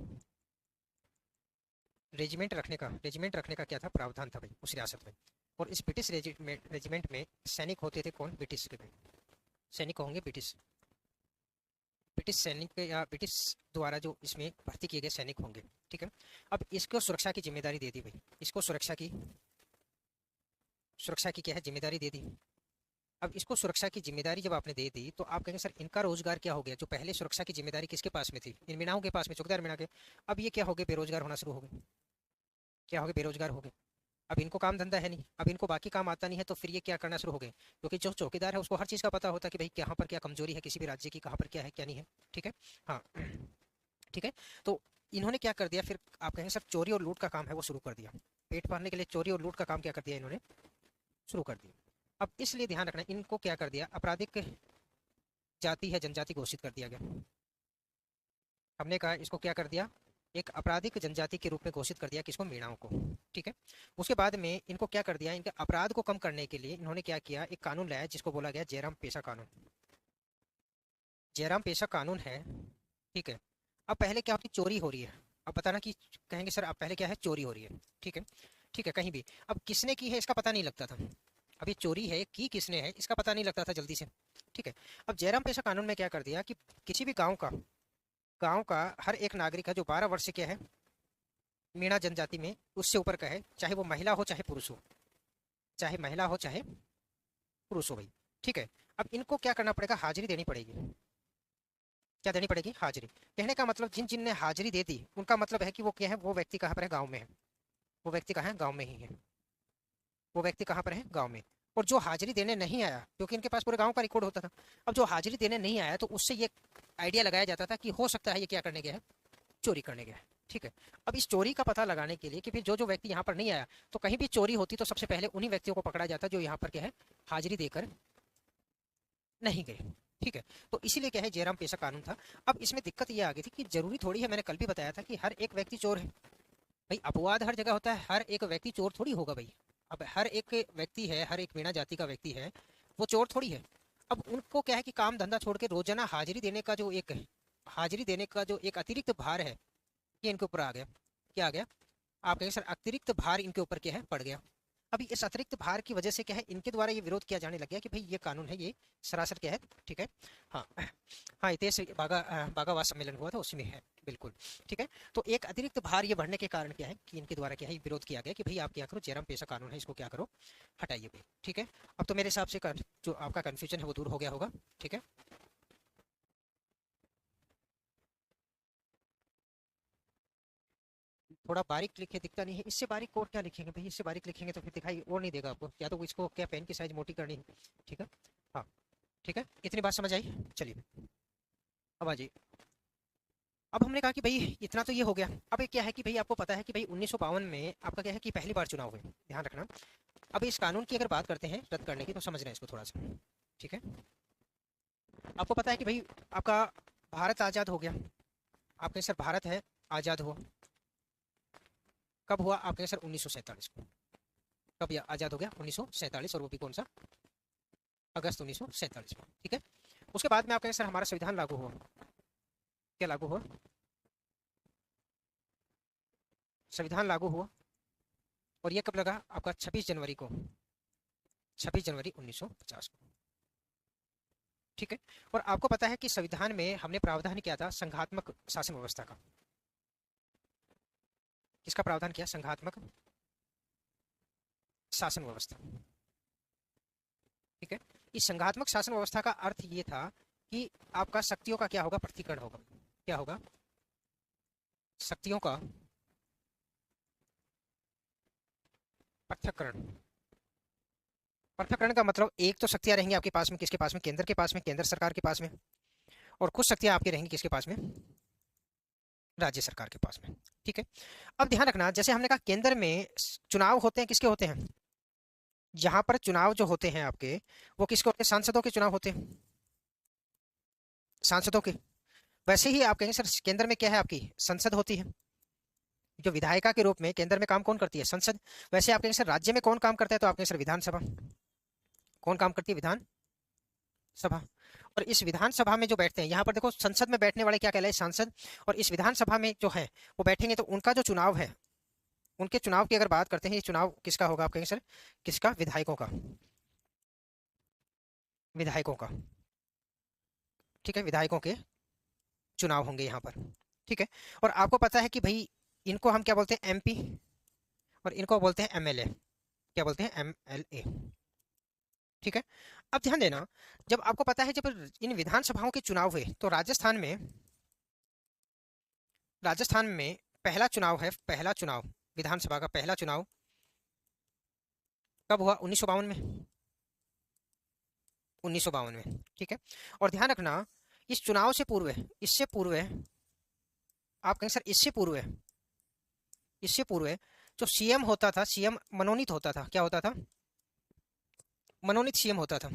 रेजिमेंट रखने का क्या था प्रावधान था भाई उस रियासत में। और इस ब्रिटिश रेजिमेंट में सैनिक होते थे कौन, ब्रिटिश के भाई, सैनिक होंगे ब्रिटिश, ब्रिटिश सैनिक या ब्रिटिश द्वारा जो इसमें भर्ती किए गए सैनिक होंगे। ठीक है, अब इसको सुरक्षा की जिम्मेदारी दे दी भाई, इसको सुरक्षा की क्या है जिम्मेदारी दे दी। अब इसको सुरक्षा की जिम्मेदारी जब आपने दे दी तो आप कहेंगे सर इनका रोजगार क्या हो गया, जो पहले सुरक्षा की जिम्मेदारी किसके पास में थी, इन मीणाओं के पास में, चौकीदार मीणा के। अब ये क्या हो गए, बेरोजगार होना शुरू हो गए, क्या हो गए, बेरोजगार हो गए। अब इनको काम धंधा है नहीं, अब इनको बाकी काम आता नहीं है, तो फिर ये क्या करना शुरू हो गए, क्योंकि जो चौकीदार है उसको हर चीज़ का पता होता है कि भाई कहाँ पर क्या कमजोरी है किसी भी राज्य की, कहाँ पर क्या है क्या नहीं है। ठीक है, हाँ। ठीक है, तो इन्होंने क्या कर दिया फिर, आप कहेंगे सर चोरी और लूट का काम है वो शुरू कर दिया, पेट भरने के लिए चोरी और लूट का काम क्या कर दिया इन्होंने, शुरू कर दिया। अब इसलिए ध्यान रखना, इनको क्या कर दिया, आपराधिक जाति है जनजाति घोषित कर दिया गया। हमने कहा इसको क्या कर दिया, एक आपराधिक जनजाति के रूप में घोषित कर दिया किसको, मीणाओं को। ठीक है, उसके बाद में इनको क्या कर दिया, इनके अपराध को कम करने के लिए इन्होंने क्या किया, एक कानून लाया जिसको बोला गया जयराम पेशा कानून। जयराम पेशा कानून है। ठीक है, अब पहले क्या होती, चोरी हो रही है, अब बताना कि कहेंगे सर अब पहले क्या है, चोरी हो रही है। ठीक है, ठीक है, कहीं भी अब किसने की है इसका पता नहीं लगता था, अब ये चोरी है की किसने है इसका पता नहीं लगता था जल्दी से। ठीक है, अब जयराम पेशा कानून में क्या कर दिया कि किसी भी गांव का हर एक नागरिक है जो 12 वर्ष के है, मीणा जनजाति में उससे ऊपर का है, चाहे वो महिला हो चाहे पुरुष हो, चाहे महिला हो चाहे पुरुष हो भाई। ठीक है, अब इनको क्या करना पड़ेगा, हाजिरी देनी पड़ेगी। क्या देनी पड़ेगी, हाजिरी। कहने का मतलब जिन जिन ने हाजिरी दे दी उनका मतलब है कि वो क्या है, वो व्यक्ति कहाँ पर है, गाँव में है, वो व्यक्ति कहाँ है, गाँव में ही है, वो व्यक्ति कहाँ पर है, गाँव में। और जो हाजिरी देने नहीं आया, क्योंकि इनके पास पूरे गांव का रिकॉर्ड होता था, अब जो हाजिरी देने नहीं आया तो उससे ये आइडिया लगाया जाता था कि हो सकता है ये क्या करने गया है, चोरी करने गया है। ठीक है, अब इस चोरी का पता लगाने के लिए कि फिर जो जो व्यक्ति यहाँ पर नहीं आया, तो कहीं भी चोरी होती तो सबसे पहले उन्हीं व्यक्तियों को पकड़ा जाता जो यहाँ पर क्या है, हाजिरी देकर नहीं गए। ठीक है, तो इसीलिए क्या है, जयराम पेशा कानून था। अब इसमें दिक्कत ये आ गई थी कि जरूरी थोड़ी है, मैंने कल भी बताया था कि हर एक व्यक्ति चोर है भाई, अपवाद हर जगह होता है, हर एक व्यक्ति चोर थोड़ी होगा भाई। अब हर एक व्यक्ति है, हर एक मीणा जाति का व्यक्ति है, वो चोर थोड़ी है। अब उनको क्या है कि काम धंधा छोड़ के रोजाना हाजिरी देने का जो एक अतिरिक्त भार है, ये इनके ऊपर आ गया। क्या आ गया, आप कहेंगे सर अतिरिक्त भार इनके ऊपर क्या है, पड़ गया। अभी इस अतिरिक्त भार की वजह से क्या है, इनके द्वारा ये विरोध किया जाने लग गया कि भाई ये कानून है, ये सरासर क्या है। ठीक है, हाँ। हाँ, इतेश बागावास सम्मेलन हुआ था उसी में है, बिल्कुल। ठीक है, तो एक अतिरिक्त भार ये बढ़ने के कारण क्या है कि इनके द्वारा क्या है विरोध किया गया कि भाई आप क्या करो, जयराम पेशा कानून है इसको क्या करो, हटाइए भाई। ठीक है, अब तो मेरे हिसाब से जो आपका कन्फ्यूजन है वो दूर हो गया होगा। ठीक है, थोड़ा बारीक लिखे दिखता नहीं है, इससे बारीक और क्या लिखेंगे भाई, इससे बारीक लिखेंगे तो फिर दिखाई और नहीं देगा आपको, या तो इसको क्या पेन की साइज मोटी करनी है। ठीक है, हाँ ठीक है, इतनी बात समझ आई। चलिए अब आ जाइए। अब हमने कहा कि भाई इतना तो ये हो गया। अब एक क्या है कि भाई आपको पता है कि भाई 1952 में आपका क्या है कि पहली बार चुनाव हुए, ध्यान रखना। अब इस कानून की अगर बात करते हैं रद्द करने की, तो समझ रहे हैं इसको थोड़ा सा। ठीक है, आपको पता है कि भाई आपका भारत आज़ाद हो गया, आपके सर भारत है आज़ाद हुआ, कब हुआ आपके सर 1947 को। कब यह आज़ाद हो गया 1947, और वो भी कौन सा, अगस्त 1947 में। ठीक है, उसके बाद में आपके सर हमारा संविधान लागू हुआ। क्या लागू हुआ, संविधान लागू हुआ, और ये कब लगा आपका 26 जनवरी को, 26 जनवरी 1950 को। ठीक है, और आपको पता है कि संविधान में हमने प्रावधान किया था संघात्मक शासन व्यवस्था का। किसका प्रावधान किया, संघात्मक शासन व्यवस्था। ठीक है, इस संघात्मक शासन व्यवस्था का अर्थ ये था कि आपका शक्तियों का क्या होगा, पृथक्करण होगा। क्या होगा, शक्तियों का पृथक्करण। पृथक्करण का मतलब एक तो शक्तियां रहेंगी आपके पास में, किसके पास में, केंद्र के पास में, केंद्र सरकार के पास में, और कुछ शक्तियां आपकी रहेंगी किसके पास में, राज्य सरकार के पास में। ठीक है, अब ध्यान रखना, जैसे हमने कहा केंद्र में चुनाव होते हैं, किसके होते हैं, जहां पर चुनाव जो होते हैं आपके, वो किसके होते हैं, सांसदों के चुनाव होते हैं, सांसदों के। वैसे ही आप कहेंगे सर केंद्र में क्या है, आपकी संसद होती है, जो विधायिका के रूप में केंद्र में काम कौन करती है, संसद। वैसे आप कहेंगे सर राज्य में कौन काम करता है, तो आप कहेंगे सर विधानसभा। कौन काम करती है, विधान सभा। और इस विधानसभा में जो बैठते हैं, यहाँ पर देखो संसद में बैठने वाले क्या कहलाए, सांसद, और इस विधानसभा में जो है वो बैठेंगे, तो उनका जो चुनाव है, उनके चुनाव की अगर बात करते हैं, ये चुनाव किसका होगा, आप कहेंगे सर किसका, विधायकों का, विधायकों का। ठीक है, विधायकों के चुनाव होंगे यहाँ पर। ठीक है, और आपको पता है कि भाई इनको हम क्या बोलते हैं, एमपी, और इनको बोलते हैं एमएलए। क्या बोलते हैं, एमएलए। ठीक है, अब ध्यान देना, जब आपको पता है जब इन विधानसभाओं के चुनाव हुए, तो राजस्थान में पहला चुनाव है, पहला चुनाव विधानसभा का पहला चुनाव कब हुआ, 1952 में, 1952 में। ठीक है, और ध्यान रखना इस चुनाव से पूर्व, इससे पूर्व, आप कहेंगे सर इससे पूर्व जो सीएम होता था, सीएम मनोनीत होता था, क्या होता था, मनोनीत सीएम होता था,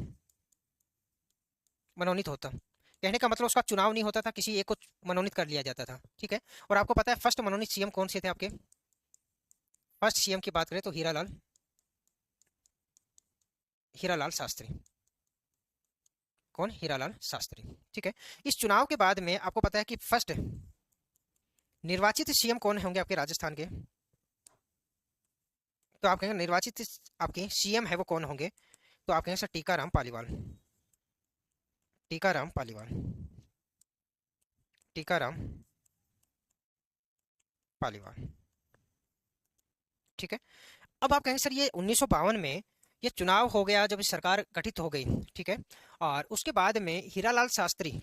मनोनीत होता। कहने का मतलब उसका चुनाव नहीं होता था, किसी एक को मनोनीत कर लिया जाता था। ठीक है, और आपको पता है फर्स्ट मनोनीत सीएम कौन से थे आपके, फर्स्ट सीएम की बात करें तो हीरालाल शास्त्री। कौन, हीरालाल शास्त्री। ठीक है, इस चुनाव के बाद में आपको पता है कि फर्स्ट निर्वाचित सीएम कौन होंगे आपके राजस्थान के, तो आप कहेंगे निर्वाचित आपके सीएम है वो कौन होंगे, तो आप कहेंगे सर टीकाराम पालीवाल, टीकाराम पालीवाल, टीकाराम पालीवाल। ठीक है, अब आप कहेंगे सर ये 1952 में ये चुनाव हो गया जब सरकार गठित हो गई। ठीक है, और उसके बाद में हीरालाल शास्त्री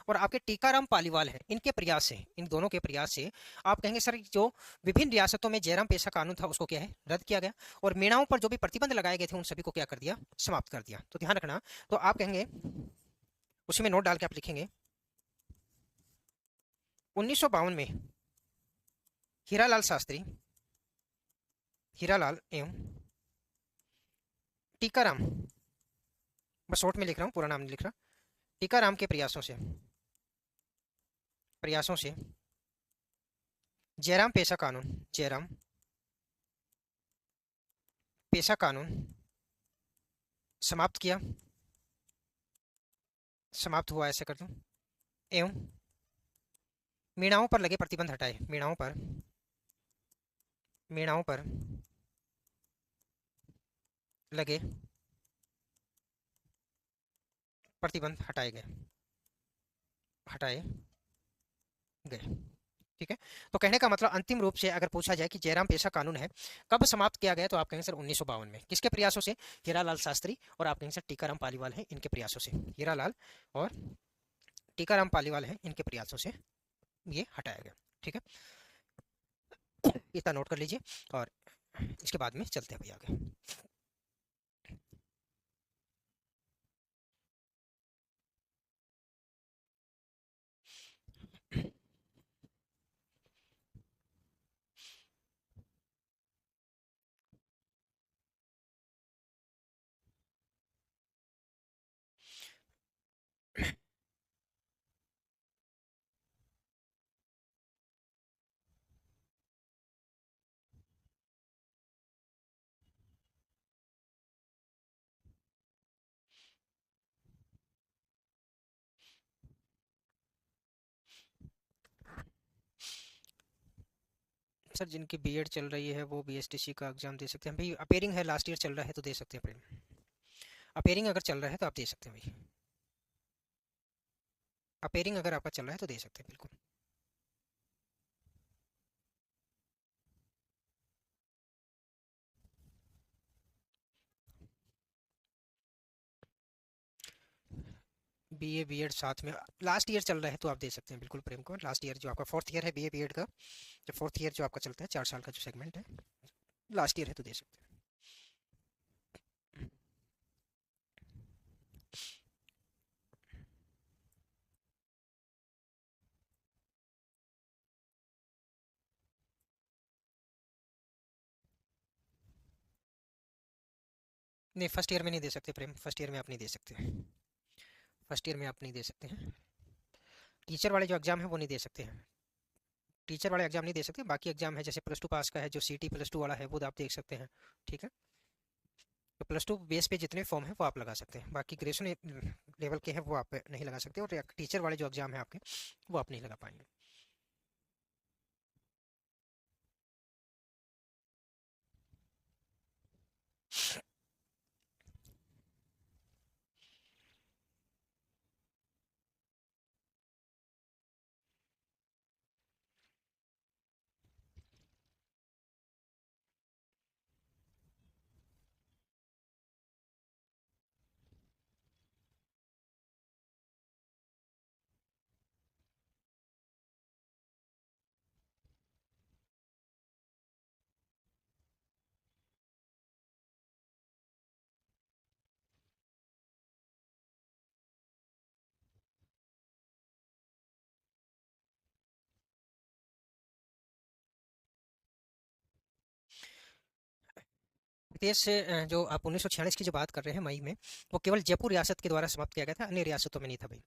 और आपके टीकाराम पालीवाल हैं, इनके प्रयास से, इन दोनों के प्रयास से आप कहेंगे सर जो विभिन्न रियासतों में जयराम पेशा कानून था उसको क्या है, रद्द किया गया, और मीणाओं पर जो भी प्रतिबंध लगाए गए थे उन सभी को क्या कर दिया, समाप्त कर दिया। तो ध्यान रखना, तो आप कहेंगे उसी में नोट डाल के आप लिखेंगे 1952 में हीरालाल एवं टीकाराम, बस शॉर्ट में लिख रहा हूँ, पूरा नाम नहीं लिख रहा, टीकाराम के प्रयासों से जयराम पेशा कानून समाप्त हुआ, ऐसे कर दूं, एवं मीणाओं पर लगे प्रतिबंध हटाए, मीणाओं पर लगे प्रतिबंध हटाए गए। ठीक है, तो कहने का मतलब अंतिम रूप से अगर पूछा जाए कि जयराम पेशा कानून है कब समाप्त किया गया, तो आप कहेंगे सर 1952 में। किसके प्रयासों से, हीरालाल शास्त्री और आप कहेंगे सर टीकाराम पालीवाल हैं, इनके प्रयासों से, हीरालाल और टीकाराम पालीवाल हैं, इनके प्रयासों से ये हटाया गया। ठीक है, इतना नोट कर लीजिए और इसके बाद में चलते हैं भाई आगे। सर जिनकी बीएड चल रही है वो बीएसटीसी का एग्जाम दे सकते हैं भाई। अपेयरिंग है, लास्ट ईयर चल रहा है तो दे सकते हैं प्रेम। अपेयरिंग अगर चल रहा है तो आप दे सकते हैं भाई। अपेयरिंग अगर आपका चल रहा है तो दे सकते हैं बिल्कुल। बीए बीएड साथ में लास्ट ईयर चल रहा है तो आप दे सकते हैं बिल्कुल प्रेम को। लास्ट ईयर जो आपका फोर्थ ईयर है बीए बीएड का, जो फोर्थ ईयर जो आपका चलता है 4 साल का जो सेगमेंट है, लास्ट ईयर है तो दे सकते हैं। नहीं फर्स्ट ईयर में नहीं दे सकते प्रेम, फर्स्ट ईयर में आप नहीं दे सकते। फर्स्ट ईयर में आप नहीं दे सकते हैं। टीचर वाले जो एग्जाम है वो नहीं दे सकते हैं। टीचर वाले एग्जाम नहीं दे सकते, बाकी एग्जाम है जैसे प्लस टू पास का है, जो सीटी प्लस टू वाला है वो आप देख सकते हैं। ठीक है, तो प्लस टू बेस पे जितने फॉर्म है वो आप लगा सकते हैं, बाकी ग्रेजुएशन लेवल के हैं वो आप नहीं लगा सकते, और टीचर वाले जो एग्जाम है आपके वो आप नहीं लगा पाएंगे। देश से जो आप 1946 की जो बात कर रहे हैं मई में, वो केवल जयपुर रियासत के द्वारा समाप्त किया गया था, अन्य रियासतों में नहीं था भाई।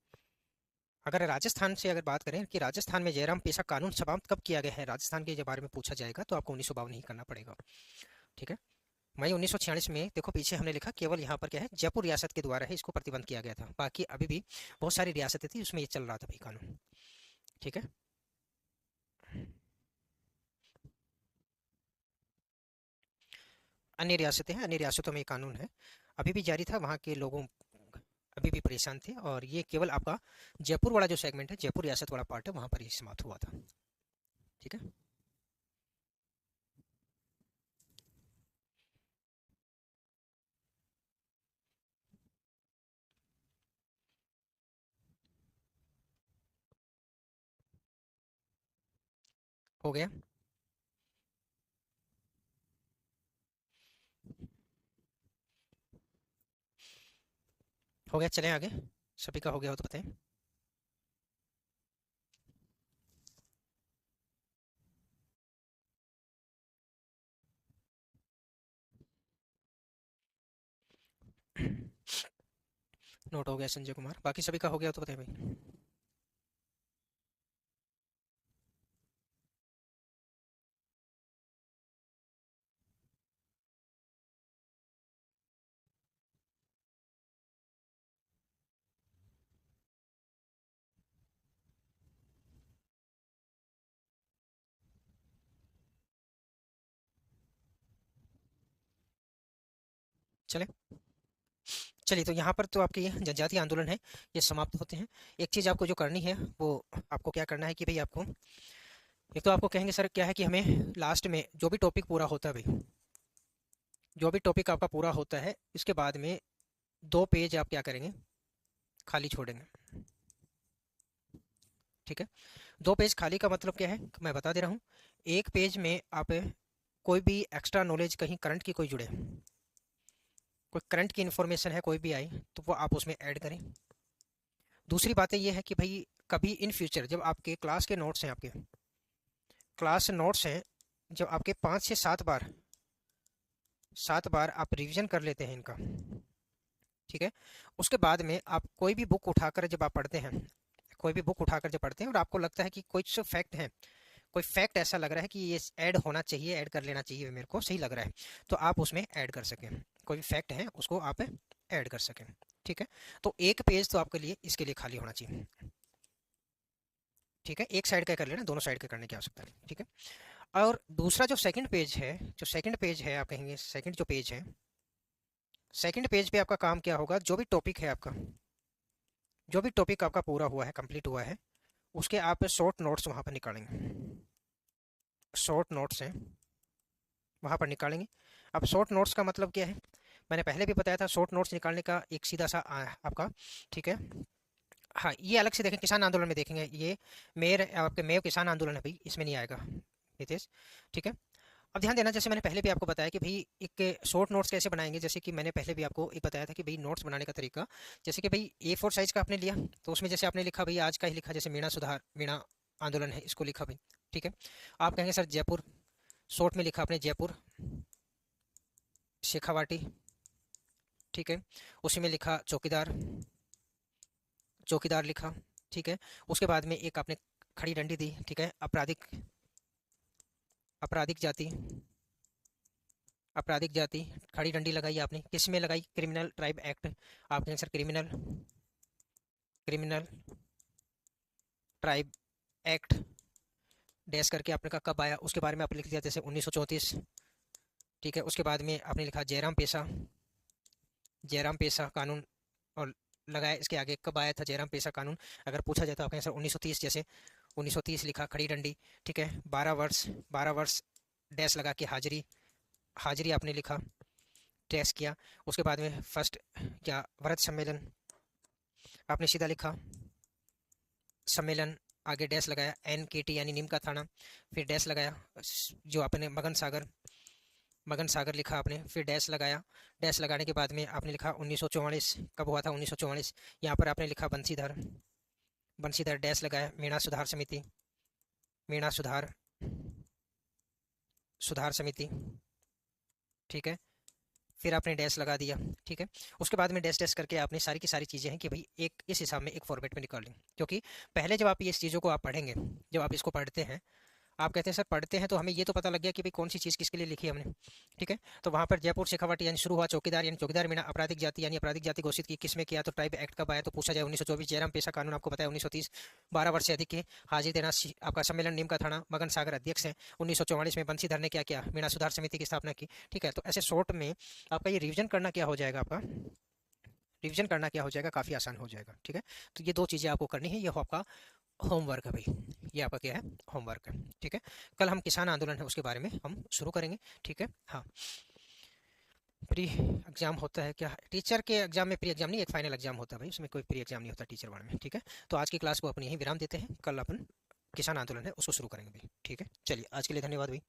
अगर राजस्थान से अगर बात करें कि राजस्थान में जयराम पेशा कानून समाप्त कब किया गया है, राजस्थान के बारे में पूछा जाएगा तो आपको 1952 नहीं करना पड़ेगा। ठीक है, मई 1946 में देखो पीछे हमने लिखा केवल यहाँ पर क्या है, जयपुर रियासत के द्वारा है इसको प्रतिबंध किया गया था, बाकी अभी भी बहुत सारी रियासतें थी उसमें ये चल रहा था भाई कानून। ठीक है, अन्य रियासतें हैं, अन्य रियासतों में ये कानून है, अभी भी जारी था, वहाँ के लोगों अभी भी परेशान थे, और ये केवल आपका जयपुर वाला जो सेगमेंट है, जयपुर रियासत वाला पार्ट है, वहाँ पर ही समाप्त हुआ था। ठीक है, हो गया, हो गया, चलें आगे। सभी का हो गया हो तो बताएं। नोट हो गया संजय कुमार, बाकी सभी का हो गया हो तो बताएं भाई। चले, चलिए, तो यहाँ पर तो आपके ये जनजातीय आंदोलन है ये समाप्त होते हैं। एक चीज़ आपको जो करनी है वो आपको क्या करना है कि भाई आपको एक तो आपको कहेंगे सर क्या है कि हमें लास्ट में जो भी टॉपिक पूरा होता है भाई, जो भी टॉपिक आपका पूरा होता है इसके बाद में 2 पेज आप क्या करेंगे, खाली छोड़ेंगे। ठीक है, 2 पेज खाली का मतलब क्या है मैं बता दे रहा हूँ। एक पेज में आप कोई भी एक्स्ट्रा नॉलेज कहीं करंट की कोई जुड़े, कोई करंट की इन्फॉर्मेशन है कोई भी आई, तो वो आप उसमें ऐड करें। दूसरी बातें ये है कि भाई कभी इन फ्यूचर जब आपके क्लास के नोट्स हैं, आपके क्लास नोट्स हैं, जब आपके 5 से 7 बार आप रिवीजन कर लेते हैं इनका, ठीक है, उसके बाद में आप कोई भी बुक उठाकर जब आप पढ़ते हैं, कोई भी बुक उठाकर जब पढ़ते हैं और आपको लगता है कि कुछ फैक्ट है, कोई फैक्ट ऐसा लग रहा है कि ये ऐड होना चाहिए, ऐड कर लेना चाहिए, मेरे को सही लग रहा है, तो आप उसमें ऐड कर सकें। कोई भी फैक्ट है उसको आप ऐड कर सकें, ठीक है। तो एक पेज तो आपके लिए इसके लिए खाली होना चाहिए, ठीक है। एक साइड का कर लेना, दोनों साइड का करने की आवश्यकता नहीं, ठीक है। और दूसरा जो सेकंड पेज है, जो सेकंड पेज है आप कहेंगे, सेकंड जो पेज है, सेकंड पेज पे आपका काम क्या होगा, जो भी टॉपिक है आपका, जो भी टॉपिक आपका पूरा हुआ है, कंप्लीट हुआ है, उसके आप शॉर्ट नोट्स वहाँ पर निकालेंगे। शॉर्ट नोट्स हैं वहाँ पर निकालेंगे। अब शॉर्ट नोट्स का मतलब क्या है, मैंने पहले भी बताया था, शॉर्ट नोट्स निकालने का एक सीधा सा आपका, ठीक है। हाँ, ये अलग से देखें, किसान आंदोलन में देखेंगे, ये मेयर आपके मेयो किसान आंदोलन है भाई, इसमें नहीं आएगा नितेश, ठीक है। अब ध्यान देना, जैसे मैंने पहले भी आपको बताया कि भाई एक शॉर्ट नोट्स कैसे बनाएंगे, जैसे कि मैंने पहले भी आपको एक बताया था कि भाई नोट्स बनाने का तरीका, जैसे कि भाई A4 साइज का आपने लिया, तो उसमें जैसे आपने लिखा भाई आज का ही लिखा, जैसे मीणा आंदोलन है इसको लिखा भाई, ठीक है। आप कहेंगे सर जयपुर, शॉर्ट में लिखा आपने जयपुर शेखावाटी, ठीक है। उसी में लिखा चौकीदार, चौकीदार लिखा, ठीक है। उसके बाद में एक आपने खड़ी डंडी दी, ठीक है, आपराधिक, आपराधिक जाति, आपराधिक जाति, खड़ी डंडी लगाई आपने, किस में लगाई, क्रिमिनल ट्राइब एक्ट, आप कहेंगे sir criminal, criminal tribe act, dash करके आपने कहा कब आया, उसके बारे में आपने लिख दिया जैसे 1934, ठीक है। उसके बाद में आपने लिखा जयराम पेशा, जयराम पेशा कानून, और लगाया इसके आगे कब आया था जयराम पेशा कानून, अगर पूछा जाए तो आप कहें सर 1930, जैसे 1930 लिखा, खड़ी डंडी, ठीक है। 12 वर्ष, 12 वर्ष डैश लगा के हाजिरी, हाजिरी आपने लिखा, डैश किया। उसके बाद में फर्स्ट क्या व्रत सम्मेलन आपने सीधा लिखा, सम्मेलन, आगे डैश लगाया, NKT यानी नीम का थाना, फिर डैश लगाया, जो आपने मगन सागर, मगन सागर लिखा आपने, फिर डैश लगाया, डैश लगाने के बाद में आपने लिखा 1944, कब हुआ था 1944, यहाँ पर आपने लिखा बंसीधर, बंसीधर डैश लगाया, मीणा सुधार समिति, मीणा सुधार, सुधार समिति, ठीक है। फिर आपने डैश लगा दिया, ठीक है। उसके बाद में डैश डैश करके आपने सारी की सारी चीज़ें हैं कि भाई एक इस हिसाब में एक फॉर्मेट में निकाल लें, क्योंकि पहले जब आप ये चीज़ों को आप पढ़ेंगे, जब आप इसको पढ़ते हैं, आप कहते हैं सर पढ़ते हैं तो हमें ये तो पता लग गया कि भाई कौन सी चीज़ किसके लिए लिखी है हमने, ठीक है। तो वहाँ पर जयपुर शेखावाटी यानी शुरू हुआ, चौकीदार यानी चौकीदार मीणा, आपराधिक जाति यानी आपराधिक जाति घोषित की किसमें किया, तो ट्राइब एक्ट कब आया, तो पूछा जाए 1924, जयराम पेशा कानून आपको पता है 1930, 12 वर्ष से अधिक के हाजिर देना, आपका सम्मेलन नीम का थाना, मगन सागर अध्यक्ष है, 1944 में बंसीधर ने क्या किया, मीणा सुधार समिति की स्थापना की, ठीक है। तो ऐसे शॉर्ट में आपका ये रिविजन करना क्या हो जाएगा, आपका रिविजन करना क्या हो जाएगा, काफ़ी आसान हो जाएगा, ठीक है। तो ये दो चीज़ें आपको करनी है, ये हो आपका होमवर्क है भाई, ये आपका क्या है, होमवर्क है, ठीक है। कल हम किसान आंदोलन है उसके बारे में हम शुरू करेंगे, ठीक है। हाँ, प्री एग्जाम होता है क्या, टीचर के एग्जाम में प्री एग्जाम नहीं, एक फाइनल एग्जाम होता है भाई, उसमें कोई प्री एग्जाम नहीं होता टीचर वाले में, ठीक है। तो आज की क्लास को अपन यहीं विराम देते हैं, कल अपन किसान आंदोलन है उसको शुरू करेंगे भाई, ठीक है। चलिए आज के लिए धन्यवाद भाई।